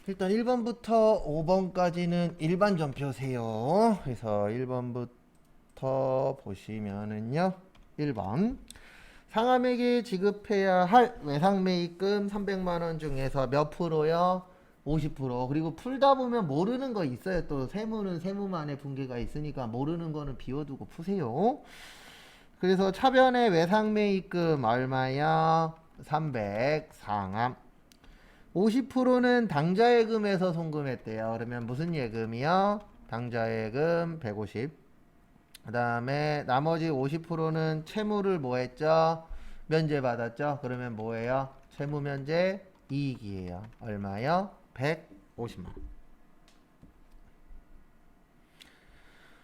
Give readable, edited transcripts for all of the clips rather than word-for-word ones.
일단 1번부터 5번까지는 일반 전표세요. 그래서 1번부터 보시면은요. 1번. 상함에게 지급해야 할 외상매입금 300만 원 중에서 몇 프로요? 50%. 그리고 풀다 보면 모르는 거 있어요. 또 세무는 세무만의 분계가 있으니까 모르는 거는 비워두고 푸세요. 그래서 차변의 외상매입금 얼마야? 300 상함. 50%는 당좌예금에서 송금했대요. 그러면 무슨 예금이요? 당좌예금 150. 그 다음에 나머지 50%는 채무를 뭐 했죠? 면제받았죠? 그러면 뭐예요? 채무 면제 이익이에요. 얼마요? 150만.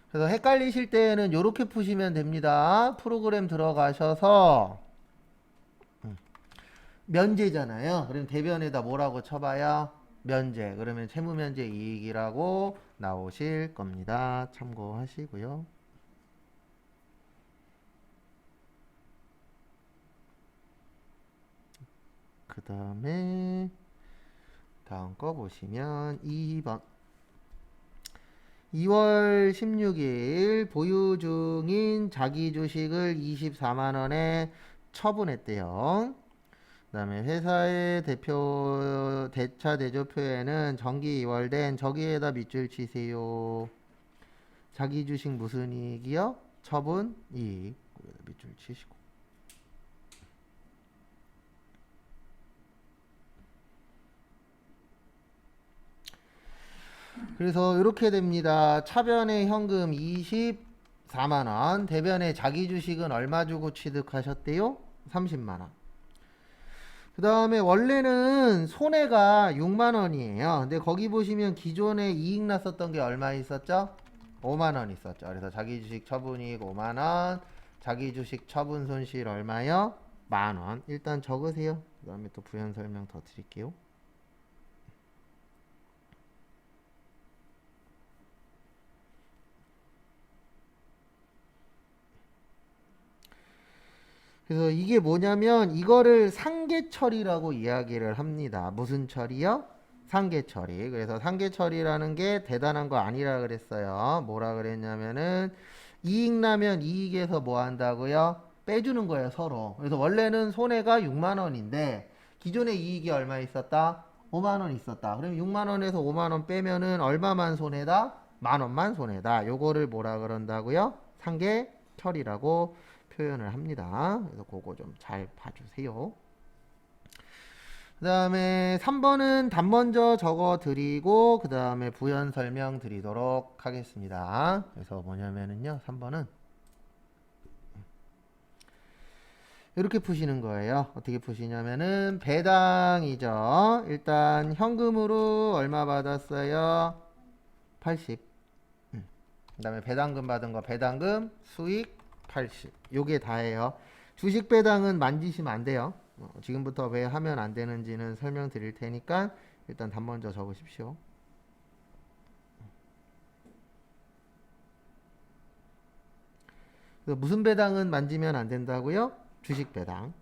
그래서 헷갈리실 때는 이렇게 푸시면 됩니다. 프로그램 들어가셔서 면제잖아요. 그럼 대변에다 뭐라고 쳐봐요? 면제. 그러면 채무면제 이익이라고 나오실 겁니다. 참고하시고요. 그 다음에 다음 거 보시면 2번. 2월 16일 보유 중인 자기 주식을 24만 원에 처분했대요. 그다음에 회사의 대표 대차 대조표에는 정기 2월된 저기에다 밑줄 치세요. 자기 주식 무슨 이익이요? 처분 이익. 여기다 밑줄 치시고. 그래서 이렇게 됩니다. 차변의 현금 24만 원, 대변의 자기 주식은 얼마 주고 취득하셨대요? 30만 원. 그 다음에 원래는 손해가 6만 원이에요. 근데 거기 보시면 기존에 이익 났었던 게 얼마 있었죠? 5만 원 있었죠. 그래서 자기 주식 처분이익 5만 원, 자기 주식 처분 손실 얼마요? 만 원. 일단 적으세요. 그 다음에 또 부연 설명 더 드릴게요. 그래서 이게 뭐냐면 이거를 상계 처리라고 이야기를 합니다. 무슨 처리요? 상계 처리. 그래서 상계 처리라는 게 대단한 거 아니라 그랬어요. 뭐라 그랬냐면은 이익 나면 이익에서 뭐 한다고요? 빼주는 거예요, 서로. 그래서 원래는 손해가 6만 원인데 기존에 이익이 얼마 있었다? 5만 원 있었다. 그럼 6만 원에서 5만 원 빼면은 얼마만 손해다? 만 원만 손해다. 요거를 뭐라 그런다고요? 상계 처리라고 표현을 합니다. 그래서 그거 좀 잘 봐주세요. 그 다음에 3번은 답 먼저 적어 드리고 그 다음에 부연 설명 드리도록 하겠습니다. 그래서 뭐냐면은요 3번은 이렇게 푸시는 거예요. 어떻게 푸시냐면은 배당이죠. 일단 현금으로 얼마 받았어요? 80. 그 다음에 배당금 받은 거 배당금 수익 80. 요게 다예요. 주식 배당은 만지시면 안 돼요. 지금부터 왜 하면 안 되는지는 설명드릴 테니까 일단 답 먼저 적으십시오. 무슨 배당은 만지면 안 된다고요? 주식 배당.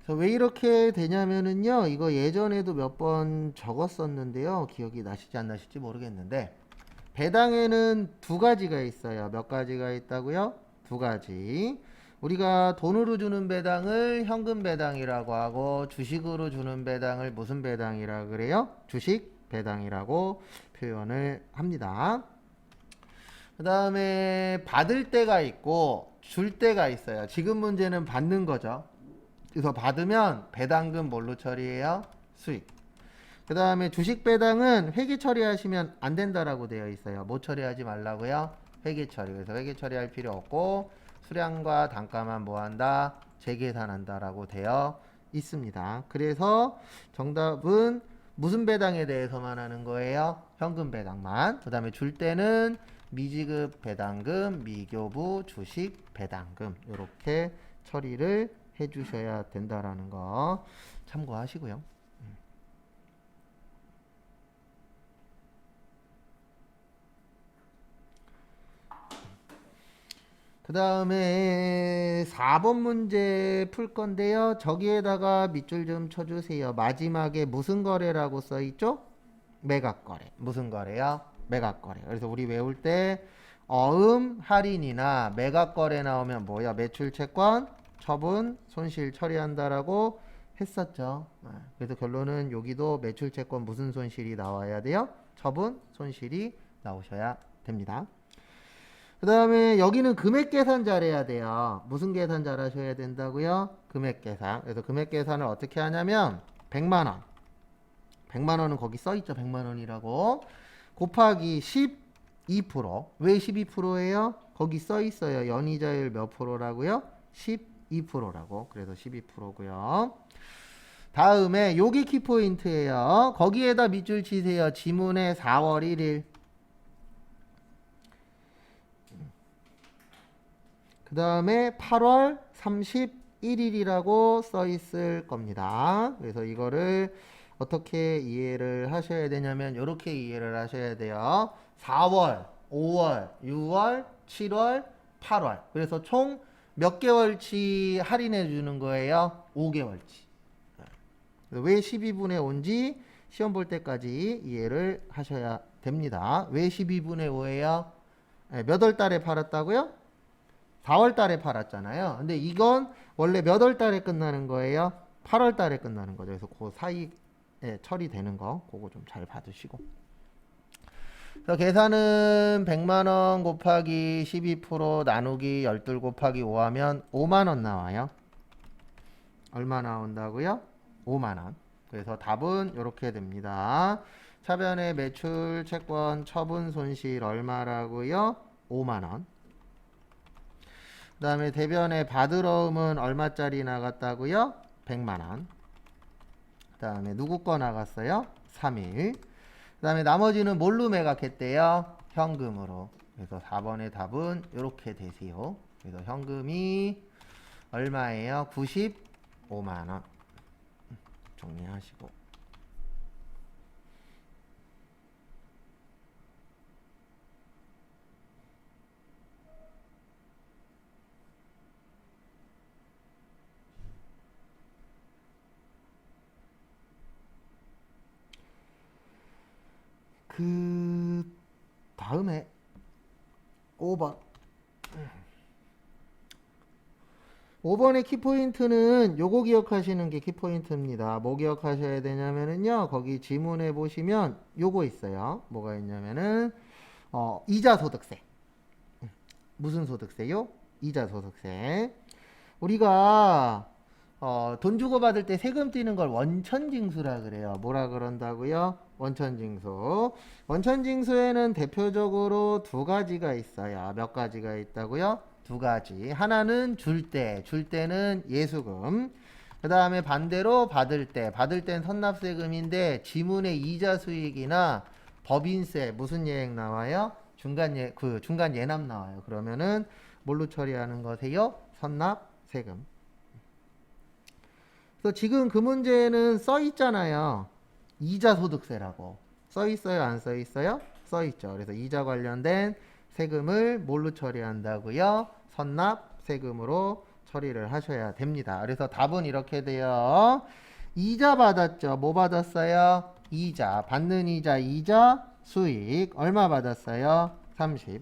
그래서 왜 이렇게 되냐면은요. 이거 예전에도 몇 번 적었었는데요. 기억이 나시지 안 나실지 모르겠는데 배당에는 두 가지가 있어요. 몇 가지가 있다고요? 두 가지. 우리가 돈으로 주는 배당을 현금 배당이라고 하고 주식으로 주는 배당을 무슨 배당이라 그래요? 주식 배당이라고 표현을 합니다. 그 다음에 받을 때가 있고 줄 때가 있어요. 지금 문제는 받는 거죠. 그래서 받으면 배당금 뭘로 처리해요? 수익. 그 다음에 주식 배당은 회계 처리하시면 안 된다라고 되어 있어요. 뭐 처리하지 말라고요? 회계 처리. 그래서 회계 처리할 필요 없고 수량과 단가만 뭐 한다? 재계산한다라고 되어 있습니다. 그래서 정답은 무슨 배당에 대해서만 하는 거예요? 현금 배당만. 그 다음에 줄 때는 미지급 배당금, 미교부 주식 배당금 이렇게 처리를 해주셔야 된다라는 거 참고하시고요. 그 다음에 4번 문제 풀 건데요. 저기에다가 밑줄 좀 쳐주세요. 마지막에 무슨 거래라고 써있죠? 매각거래. 무슨 거래요? 매각거래. 그래서 우리 외울 때 할인이나 매각거래 나오면 뭐야? 매출채권, 처분, 손실 처리한다라고 했었죠. 그래서 결론은 여기도 매출채권 무슨 손실이 나와야 돼요? 처분, 손실이 나오셔야 됩니다. 그 다음에 여기는 금액 계산 잘해야 돼요. 무슨 계산 잘하셔야 된다고요? 금액 계산. 그래서 금액 계산을 어떻게 하냐면 100만원. 100만원은 거기 써있죠. 100만원이라고. 곱하기 12%. 왜 12%예요? 거기 써있어요. 연이자율 몇 프로라고요? 12%라고. 그래서 12%고요. 다음에 여기 키포인트예요. 거기에다 밑줄 치세요. 지문에 4월 1일. 그 다음에 8월 31일이라고 써 있을 겁니다. 그래서 이거를 어떻게 이해를 하셔야 되냐면 이렇게 이해를 하셔야 돼요. 4월, 5월, 6월, 7월, 8월. 그래서 총 몇 개월치 할인해 주는 거예요? 5개월치. 왜 12분의 5인지 시험 볼 때까지 이해를 하셔야 됩니다. 왜 12분의 5예요? 몇 월 달에 팔았다고요? 4월 달에 팔았잖아요. 근데 이건 원래 몇 월 달에 끝나는 거예요? 8월 달에 끝나는 거죠. 그래서 그 사이에 처리되는 거 그거 좀 잘 받으시고. 그래서 계산은 100만원 곱하기 12% 나누기 12 곱하기 5 하면 5만원 나와요. 얼마 나온다고요? 5만원. 그래서 답은 이렇게 됩니다. 차변의 매출, 채권, 처분, 손실 얼마라고요? 5만원. 그 다음에 대변의 받으러움은 얼마짜리 나갔다고요? 100만원. 그 다음에 누구 거 나갔어요? 3일. 그 다음에 나머지는 뭘로 매각했대요? 현금으로. 그래서 4번의 답은 이렇게 되세요. 그래서 현금이 얼마예요? 95만원. 정리하시고. 그 다음에 5번. 5번의 키포인트는 요거 기억하시는 게 키포인트입니다. 뭐 기억하셔야 되냐면은요. 거기 지문에 보시면 요거 있어요. 뭐가 있냐면은 이자 소득세. 무슨 소득세요? 이자 소득세. 우리가 돈 주고 받을 때 세금 떼는 걸 원천징수라 그래요. 뭐라 그런다고요? 원천징수. 원천징수에는 대표적으로 두 가지가 있어요. 몇 가지가 있다고요? 두 가지. 하나는 줄 때는 예수금. 그 다음에 반대로 받을 땐 선납세금인데 지문에 이자 수익이나 법인세 무슨 예액 나와요? 중간 예납 나와요. 그러면은 뭘로 처리하는 거세요? 선납세금. 그래서 지금 그 문제는 써 있잖아요. 이자 소득세라고. 써 있어요? 안 써 있어요? 써 있죠. 그래서 이자 관련된 세금을 뭘로 처리한다고요? 선납 세금으로 처리를 하셔야 됩니다. 그래서 답은 이렇게 돼요. 이자 받았죠. 뭐 받았어요? 이자. 받는 이자 수익. 얼마 받았어요? 30.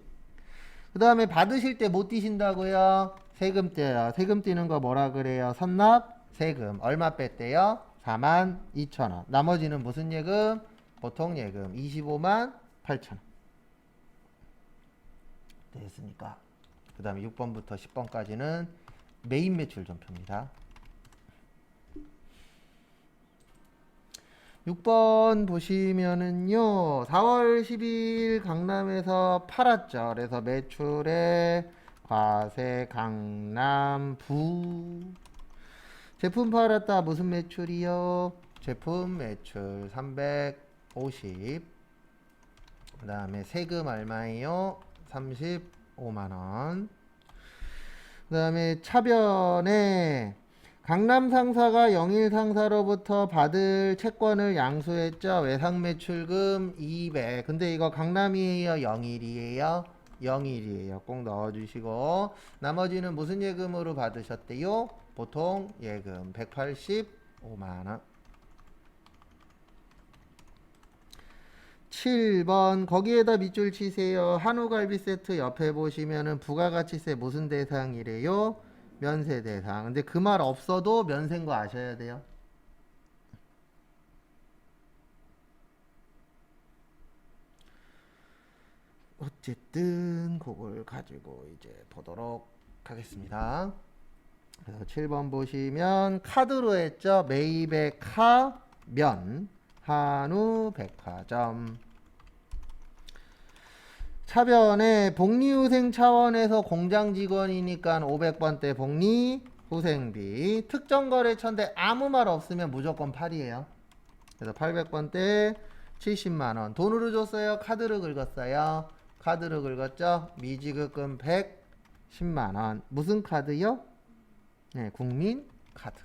그 다음에 받으실 때 못 떼신다고요? 세금 떼요. 세금 떼는 거 뭐라 그래요? 선납 세금. 얼마 뺐대요? 42,000원. 나머지는 무슨 예금? 보통 예금. 25만 8천원. 됐으니까. 그 다음에 6번부터 10번까지는 메인 매출 전표입니다. 6번 보시면은요. 4월 10일 강남에서 팔았죠. 그래서 매출에 과세 강남 부 제품 팔았다. 무슨 매출이요? 제품 매출 350. 그 다음에 세금 얼마예요? 35만원. 그 다음에 차변에 강남 상사가 영일 상사로부터 받을 채권을 양수했죠. 외상 매출금 200. 근데 이거 강남이에요? 영일이에요? 영일이에요. 꼭 넣어주시고, 나머지는 무슨 예금으로 받으셨대요? 보통 예금 185만원. 7번 거기에다 밑줄 치세요. 한우갈비 세트 옆에 보시면은 부가가치세 무슨 대상이래요? 면세 대상. 근데 그 말 없어도 면세인 거 아셔야 돼요. 어쨌든 그걸 가지고 이제 보도록 하겠습니다. 그래서 7번 보시면 카드로 했죠. 매입의 카, 면, 한우 백화점. 차변에 복리후생 차원에서 공장 직원이니까 500번대 복리 후생비. 특정거래처인데 아무 말 없으면 무조건 8이에요. 그래서 800번대 70만원. 돈으로 줬어요? 카드로 긁었어요? 카드로 긁었죠? 미지급금 110만원. 무슨 카드요? 네, 국민카드.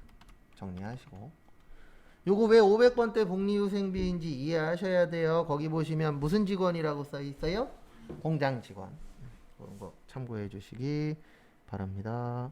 정리하시고. 요거 왜 500번대 복리후생비인지 이해하셔야 돼요. 거기 보시면 무슨 직원이라고 써 있어요? 공장 직원. 그런 거 참고해 주시기 바랍니다.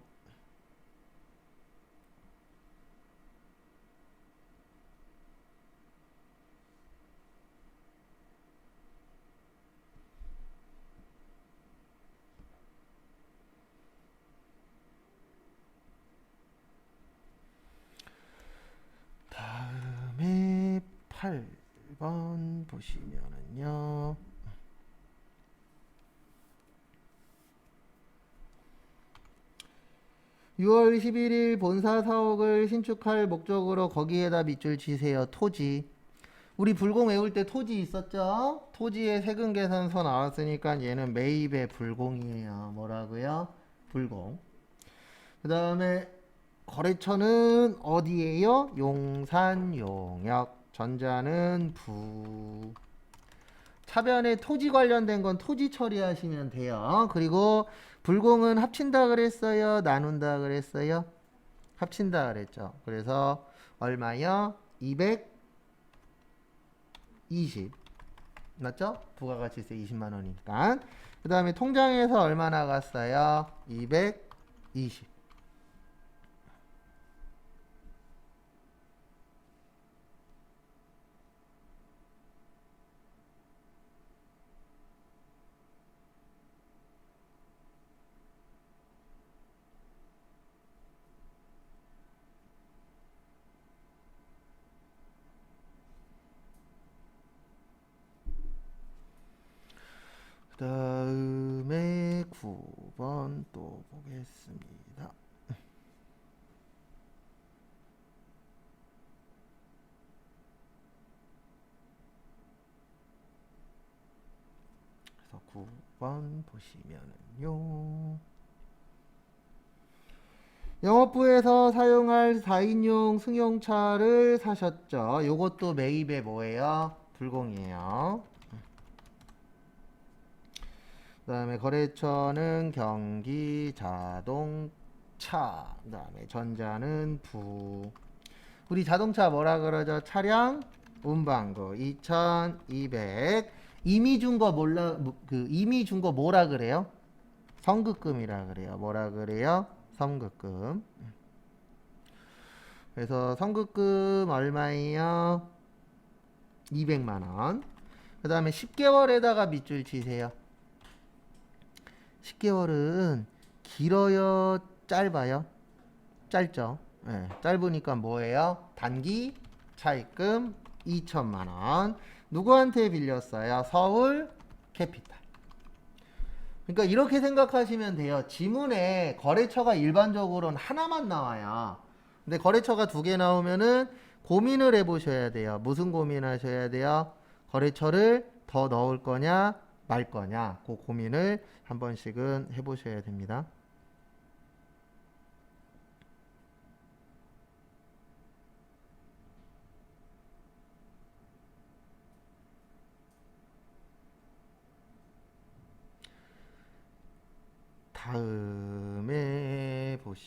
다음에 8번 보시면은요. (6월 11일) 본사 사옥을 신축할 목적으로 거기에다 밑줄 치세요. 토지. 우리 불공 외울 때 토지 있었죠? 토지의 세금 계산서 나왔으니까 얘는 매입의 불공이에요. 뭐라고요? 불공. 그 다음에 거래처는 어디예요? 용산, 용역. 전자는 부. 차변에 토지 관련된 건 토지 처리하시면 돼요. 그리고 불공은 합친다 그랬어요? 나눈다 그랬어요? 합친다 그랬죠. 그래서 얼마요? 220. 맞죠? 부가가치세 20만원이니까. 그 다음에 통장에서 얼마 나갔어요? 220. 그 다음에 9번 또 보겠습니다. 그래서 9번 보시면은요. 영업부에서 사용할 4인용 승용차를 사셨죠. 요것도 매입에 뭐예요? 불공이에요. 그 다음에 거래처는 경기 자동차. 그 다음에 전자는 부. 우리 자동차 뭐라 그러죠? 차량 운반구 2200. 이미 준 거 몰라, 이미 준 거 뭐라 그래요? 선급금이라 그래요. 뭐라 그래요? 선급금. 그래서 선급금 얼마예요? 200만원. 그 다음에 10개월에다가 밑줄 치세요. 10개월은 길어요? 짧아요? 짧죠. 네, 짧으니까 뭐예요? 단기 차입금 2천만원. 누구한테 빌렸어요? 서울 캐피탈. 그러니까 이렇게 생각하시면 돼요. 지문에 거래처가 일반적으로는 하나만 나와요. 근데 거래처가 2개 나오면은 고민을 해보셔야 돼요. 무슨 고민하셔야 돼요? 거래처를 더 넣을 거냐 말 거냐, 그 고민을 한 번씩은 해보셔야 됩니다.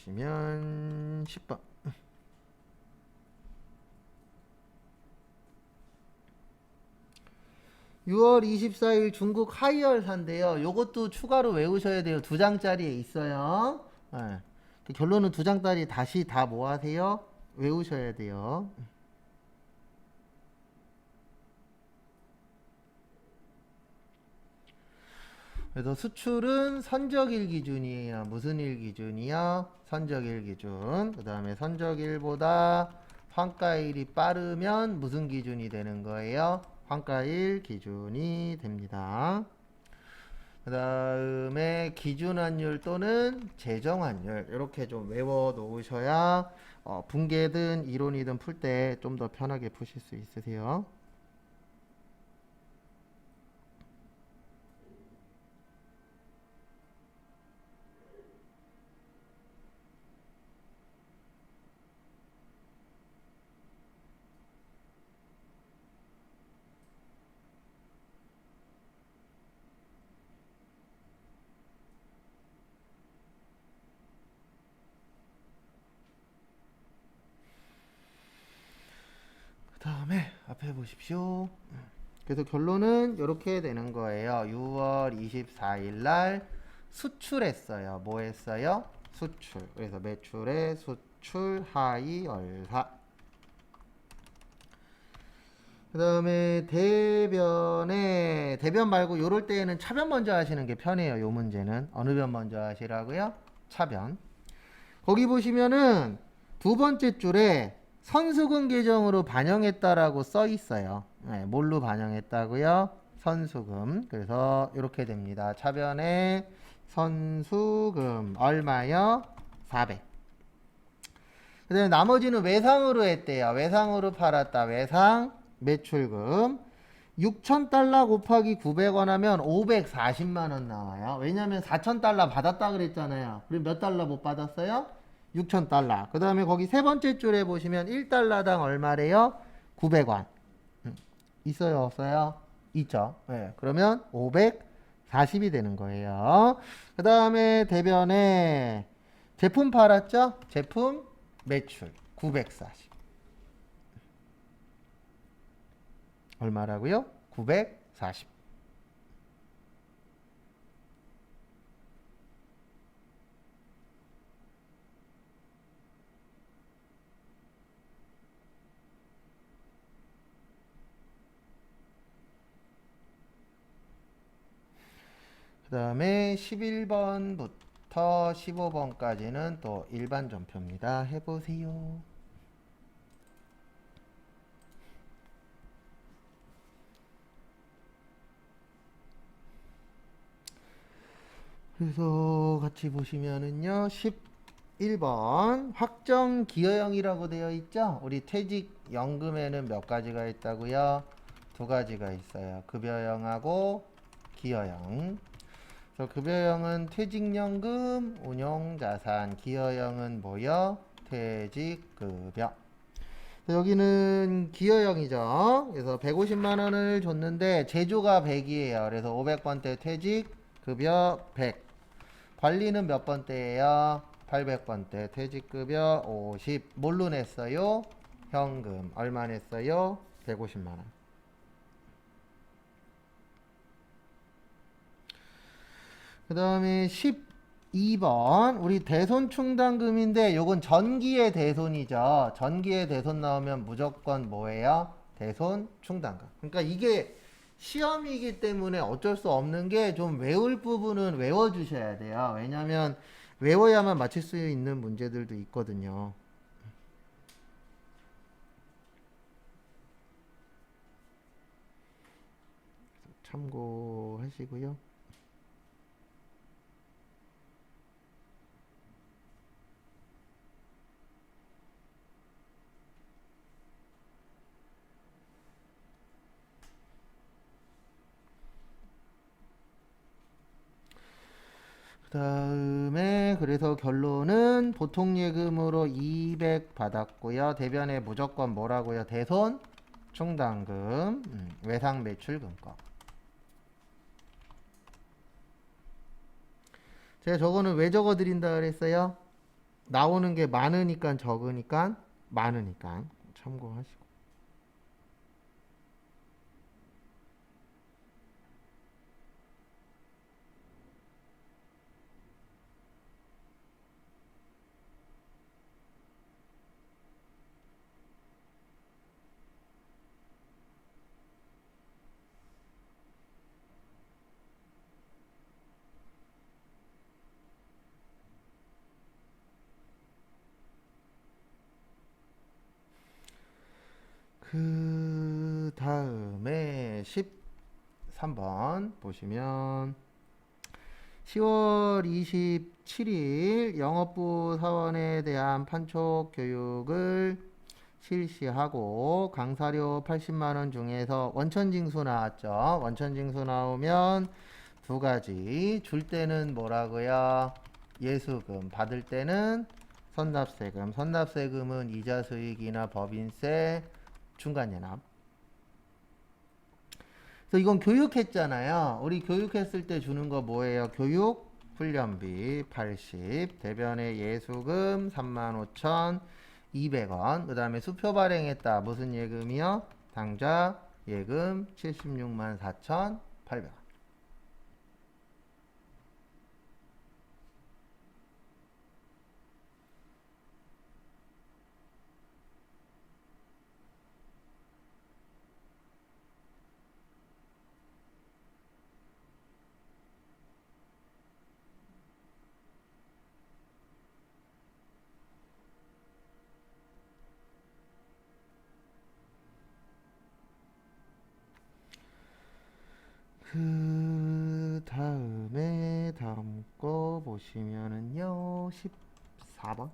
보시면 10번. 6월 24일 중국 하이얼사인데요. 요것도 추가로 외우셔야 돼요. 2장짜리에 있어요. 예. 결론은 2장짜리 다시 다 뭐 하세요? 외우셔야 돼요. 그래서 수출은 선적일 기준이에요. 무슨 일 기준이요? 선적일 기준. 그 다음에 선적일보다 환가일이 빠르면 무슨 기준이 되는 거예요? 환가일 기준이 됩니다. 그 다음에 기준환율 또는 재정환율 이렇게 좀 외워 놓으셔야 분계든 이론이든 풀 때 좀 더 편하게 푸실 수 있으세요. 그 다음에 앞에 보십시오. 그래서 결론은 이렇게 되는 거예요. 6월 24일 날 수출했어요. 뭐 했어요? 수출. 그래서 매출의 수출 하이얼사. 그 다음에 대변 말고 요럴 때에는 차변 먼저 하시는 게 편해요. 요 문제는 어느 변 먼저 하시라고요? 차변. 거기 보시면은 두 번째 줄에 선수금 계정으로 반영했다라고 써 있어요. 네, 뭘로 반영했다고요? 선수금. 그래서 이렇게 됩니다. 차변에 선수금 얼마요? 400. 그다음에 나머지는 외상으로 했대요. 외상으로 팔았다. 외상 매출금 6,000달러 곱하기 900원 하면 540만 원 나와요. 왜냐면 4,000달러 받았다 그랬잖아요. 그럼 몇 달러 못 받았어요? 6,000달러. 그 다음에 거기 세 번째 줄에 보시면 1달러당 얼마래요? 900원. 있어요, 없어요? 있죠. 네, 그러면 540이 되는 거예요. 그 다음에 대변에 제품 팔았죠? 제품 매출 940. 얼마라고요? 940. 그 다음에 11번부터 15번까지는 또 일반 전표입니다. 해보세요. 그래서 같이 보시면은요. 11번 확정 기여형이라고 되어 있죠. 우리 퇴직연금에는 몇 가지가 있다고요? 두 가지가 있어요. 급여형하고 기여형. 그래서 급여형은 퇴직연금, 운용자산, 기여형은 뭐요? 퇴직급여. 여기는 기여형이죠. 그래서 150만 원을 줬는데 제조가 100이에요. 그래서 500번 때 퇴직급여 100. 관리는 몇 번대예요? 800번 때 퇴직급여 50. 뭘로 냈어요? 현금. 얼마 냈어요? 150만 원. 그 다음에 12번 우리 대손 충당금인데 요건 전기의 대손이죠. 전기의 대손 나오면 무조건 뭐예요? 대손 충당금. 그러니까 이게 시험이기 때문에 어쩔 수 없는 게 좀 외울 부분은 외워주셔야 돼요. 왜냐하면 외워야만 맞출 수 있는 문제들도 있거든요. 참고하시고요. 그 다음에 그래서 결론은 보통 예금으로 200 받았고요. 대변에 무조건 뭐라고요? 대손 충당금, 외상 매출금거. 제가 저거는 왜 적어 드린다 그랬어요? 나오는 게 많으니까 적으니까 많으니까 참고하시고. 그 다음에 13번 보시면 10월 27일 영업부 사원에 대한 판촉 교육을 실시하고 강사료 80만 원 중에서 원천징수 나왔죠. 원천징수 나오면 두 가지. 줄 때는 뭐라고요? 예수금. 받을 때는 선납세금. 선납세금은 이자 수익이나 법인세, 중간연합. 그래서 이건 교육했잖아요. 우리 교육했을 때 주는 거 뭐예요? 교육 훈련비 80, 대변의 예수금 35,200원. 그 다음에 수표 발행했다. 무슨 예금이요? 당좌 예금 764,800원. 그 다음 거 보시면은요 14번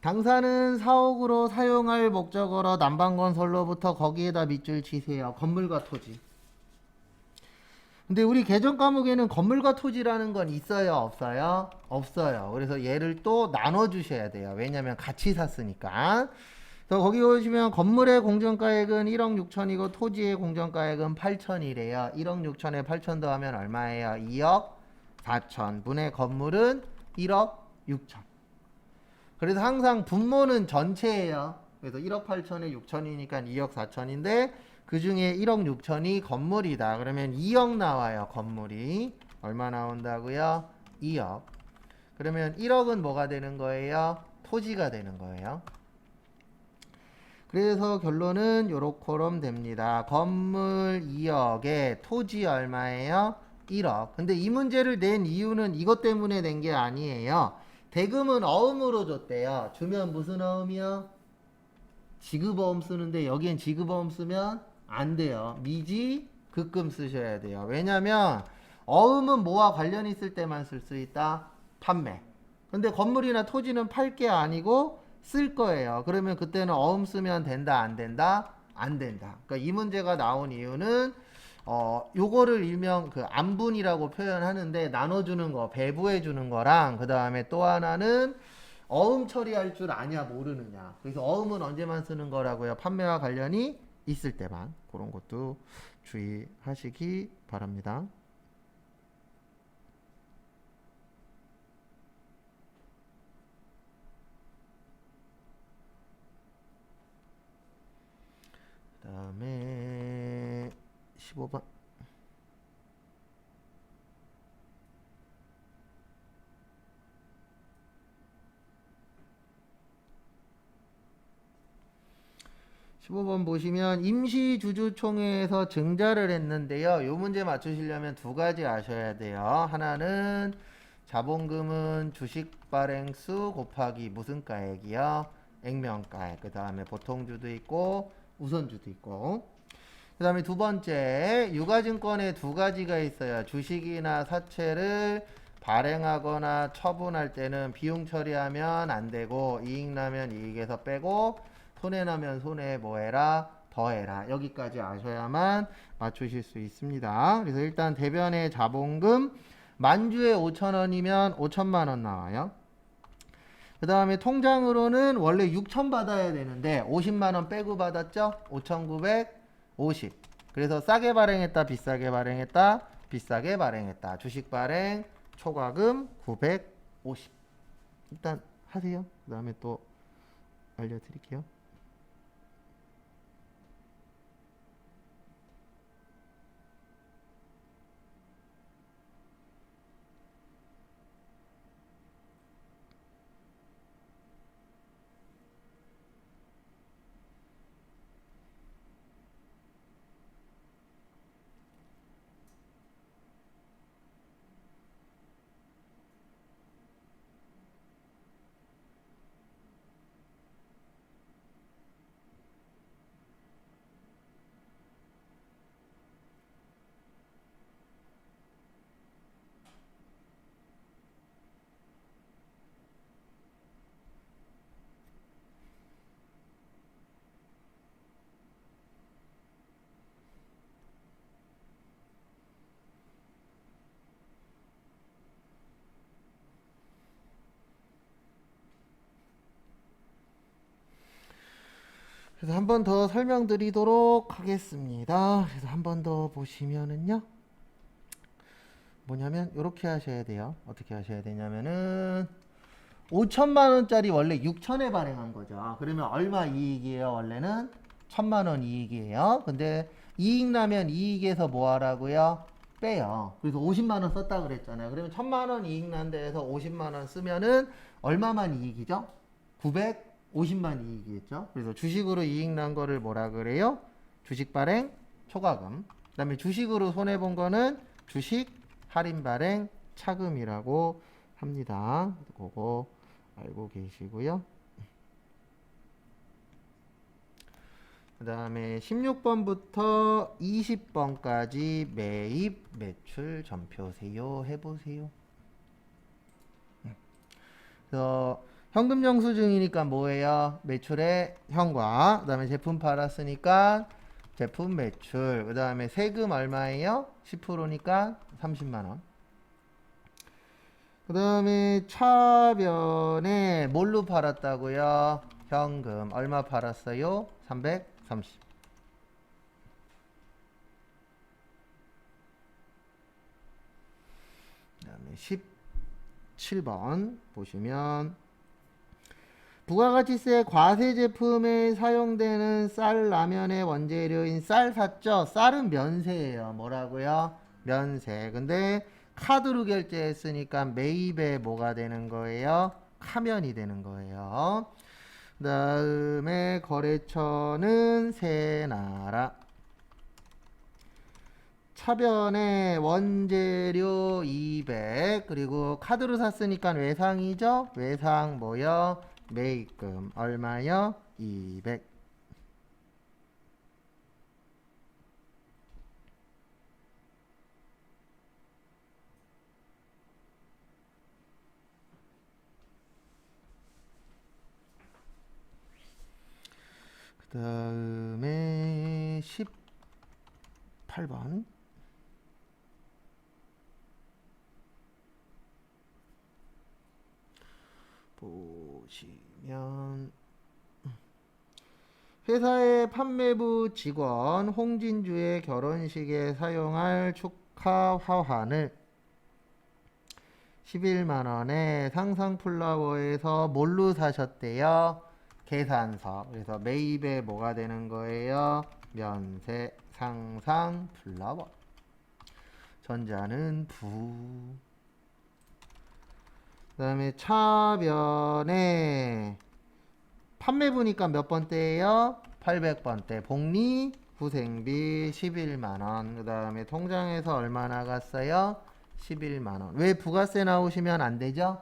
당사는 사옥으로 사용할 목적으로 남방건설로부터 거기에다 밑줄 치세요. 건물과 토지. 근데 우리 개정 과목에는 건물과 토지라는 건 있어요 없어요? 없어요. 그래서 얘를 또 나눠 주셔야 돼요. 왜냐면 같이 샀으니까. 그래서 거기 보시면 건물의 공정가액은 1억 6천이고 토지의 공정가액은 8천이래요. 1억 6천에 8천 더하면 얼마예요? 2억 4천. 분의 건물은 1억 6천. 그래서 항상 분모는 전체예요. 그래서 1억 8천에 6천이니까 2억 4천인데 그 중에 1억 6천이 건물이다. 그러면 2억 나와요. 건물이. 얼마 나온다고요? 2억. 그러면 1억은 뭐가 되는 거예요? 토지가 되는 거예요. 그래서 결론은 요렇게럼 됩니다. 건물 2억에 토지 얼마예요? 1억. 근데 이 문제를 낸 이유는 이것 때문에 낸 게 아니에요. 대금은 어음으로 줬대요. 주면 무슨 어음이요? 지급어음 쓰는데 여기엔 지급어음 쓰면 안 돼요. 미지 급금 쓰셔야 돼요. 왜냐면 어음은 뭐와 관련이 있을 때만 쓸 수 있다? 판매. 근데 건물이나 토지는 팔 게 아니고 쓸 거예요. 그러면 그때는 어음 쓰면 된다, 안 된다? 안 된다. 그러니까 이 문제가 나온 이유는 요거를 일명 그 안분이라고 표현하는데 나눠주는 거, 배부해 주는 거랑 그 다음에 또 하나는 어음 처리할 줄 아냐 모르느냐. 그래서 어음은 언제만 쓰는 거라고요? 판매와 관련이 있을 때만. 그런 것도 주의하시기 바랍니다. 그 다음에 15번 15번 보시면 임시주주총회에서 증자를 했는데요. 이 문제 맞추시려면 두 가지 아셔야 돼요. 하나는 자본금은 주식 발행수 곱하기 무슨 가액이요? 액면가액. 그 다음에 보통주도 있고 우선주도 있고. 그 다음에 두 번째 유가증권에 두 가지가 있어요. 주식이나 사채를 발행하거나 처분할 때는 비용 처리하면 안 되고 이익 나면 이익에서 빼고 손해 나면 손해 뭐해라? 더해라. 여기까지 아셔야만 맞추실 수 있습니다. 그래서 일단 대변의 자본금 만주에 5천원이면 5천만원 나와요. 그 다음에 통장으로는 원래 6천 받아야 되는데 50만원 빼고 받았죠? 5,950. 그래서 싸게 발행했다, 비싸게 발행했다, 비싸게 발행했다. 주식 발행 초과금 950. 일단 하세요. 그 다음에 또 알려드릴게요. 그래서 한 번 더 설명드리도록 하겠습니다. 그래서 한 번 더 보시면은요. 뭐냐면 이렇게 하셔야 돼요. 어떻게 하셔야 되냐면은 5천만 원짜리 원래 6천에 발행한 거죠. 그러면 얼마 이익이에요? 원래는 1천만 원 이익이에요. 근데 이익 나면 이익에서 뭐 하라고요? 빼요. 그래서 50만 원 썼다 그랬잖아요. 그러면 1천만 원 이익 난 데에서 50만 원 쓰면은 얼마만 이익이죠? 950만 이익이겠죠. 그래서 주식으로 이익 난 거를 뭐라 그래요? 주식 발행 초과금. 그다음에 주식으로 손해 본 거는 주식 할인 발행 차금이라고 합니다. 그거 알고 계시고요. 그 다음에 16번부터 20번까지 매입 매출 전표 세요 해보세요. 그래서 현금 영수증이니까 뭐예요? 매출의 현과. 그 다음에 제품 팔았으니까 제품 매출. 그 다음에 세금 얼마예요? 10%니까 30만원. 그 다음에 차변에 뭘로 팔았다고요? 현금. 얼마 팔았어요? 330. 그 다음에 17번 보시면 부가가치세 과세 제품에 사용되는 쌀 라면의 원재료인 쌀 샀죠? 쌀은 면세예요. 뭐라고요? 면세. 근데 카드로 결제했으니까 매입에 뭐가 되는 거예요? 카면이 되는 거예요. 그 다음에 거래처는 새나라. 차변에 원재료 200 그리고 카드로 샀으니까 외상이죠? 외상 뭐요? 매입금 얼마요? 200. 그 다음에 18번 보시면 회사의 판매부 직원 홍진주의 결혼식에 사용할 축하 화환을 11만원에 상상플라워에서 뭘로 사셨대요? 계산서. 그래서 매입에 뭐가 되는 거예요? 면세 상상플라워. 전자는 부. 그 다음에 차변에 판매부니까 몇 번대예요? 800번대. 복리 후생비 11만원. 그 다음에 통장에서 얼마 나갔어요? 11만원. 왜 부가세 나오시면 안 되죠?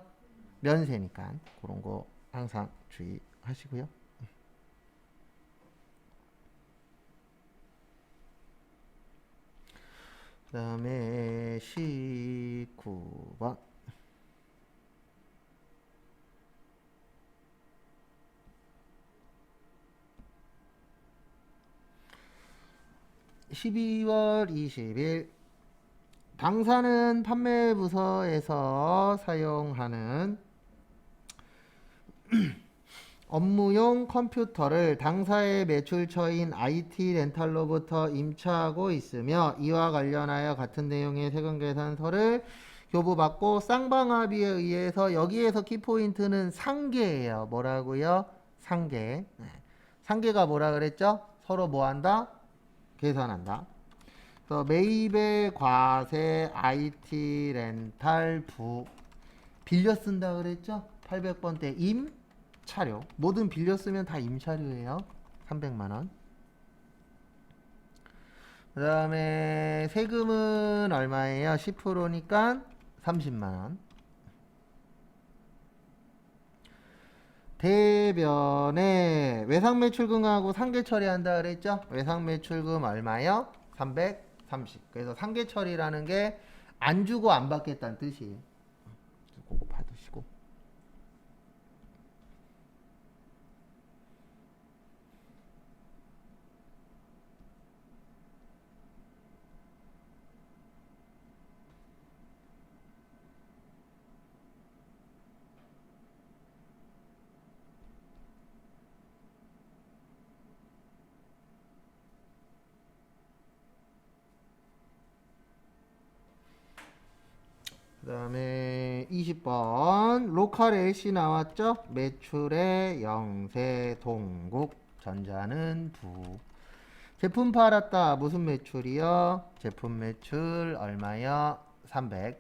면세니까. 그런 거 항상 주의하시고요. 그 다음에 19번. 12월 20일 당사는 판매부서에서 사용하는 업무용 컴퓨터를 당사의 매출처인 IT 렌탈로부터 임차하고 있으며 이와 관련하여 같은 내용의 세금 계산서를 교부받고 쌍방합의에 의해서 여기에서 키포인트는 상계예요. 뭐라고요? 상계. 네. 상계가 뭐라 그랬죠? 서로 뭐 한다? 계산한다. 그래서 매입의 과세, IT, 렌탈, 빌려 쓴다 그랬죠? 800번대 임차료. 뭐든 빌려 쓰면 다 임차료예요. 300만 원. 그 다음에 세금은 얼마예요? 10%니까 30만 원. 대변에 외상매출금하고 상계 처리한다 그랬죠? 외상매출금 얼마요? 330. 그래서 상계 처리라는 게 안 주고 안 받겠다는 뜻이에요. 그거 받으시고. 그 다음에 20번 로컬 LC 나왔죠? 매출의 영세 동국 전자는 부. 제품 팔았다. 무슨 매출이요? 제품 매출 얼마요? 300.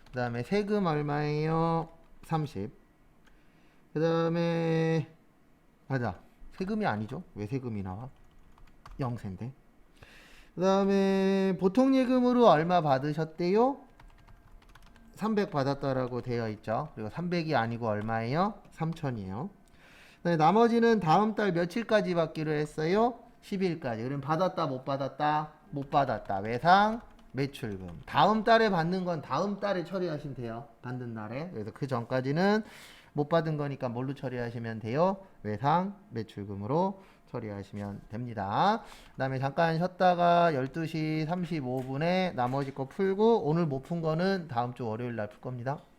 그 다음에 세금 얼마예요? 30. 그 다음에 맞아. 세금이 아니죠. 왜 세금이 나와? 영세인데. 그 다음에 보통 예금으로 얼마 받으셨대요? 300 받았다라고 되어 있죠. 그리고 300이 아니고 얼마예요? 3000이에요. 나머지는 다음 달 며칠까지 받기로 했어요? 10일까지. 그럼 받았다 못 받았다? 못 받았다. 외상 매출금. 다음 달에 받는 건 다음 달에 처리하시면 돼요. 받는 날에. 그래서 그 전까지는 못 받은 거니까 뭘로 처리하시면 돼요? 외상 매출금으로 처리하시면 됩니다. 그 다음에 잠깐 쉬었다가 12시 35분에 나머지 거 풀고 오늘 못 푼 거는 다음 주 월요일 날 풀 겁니다.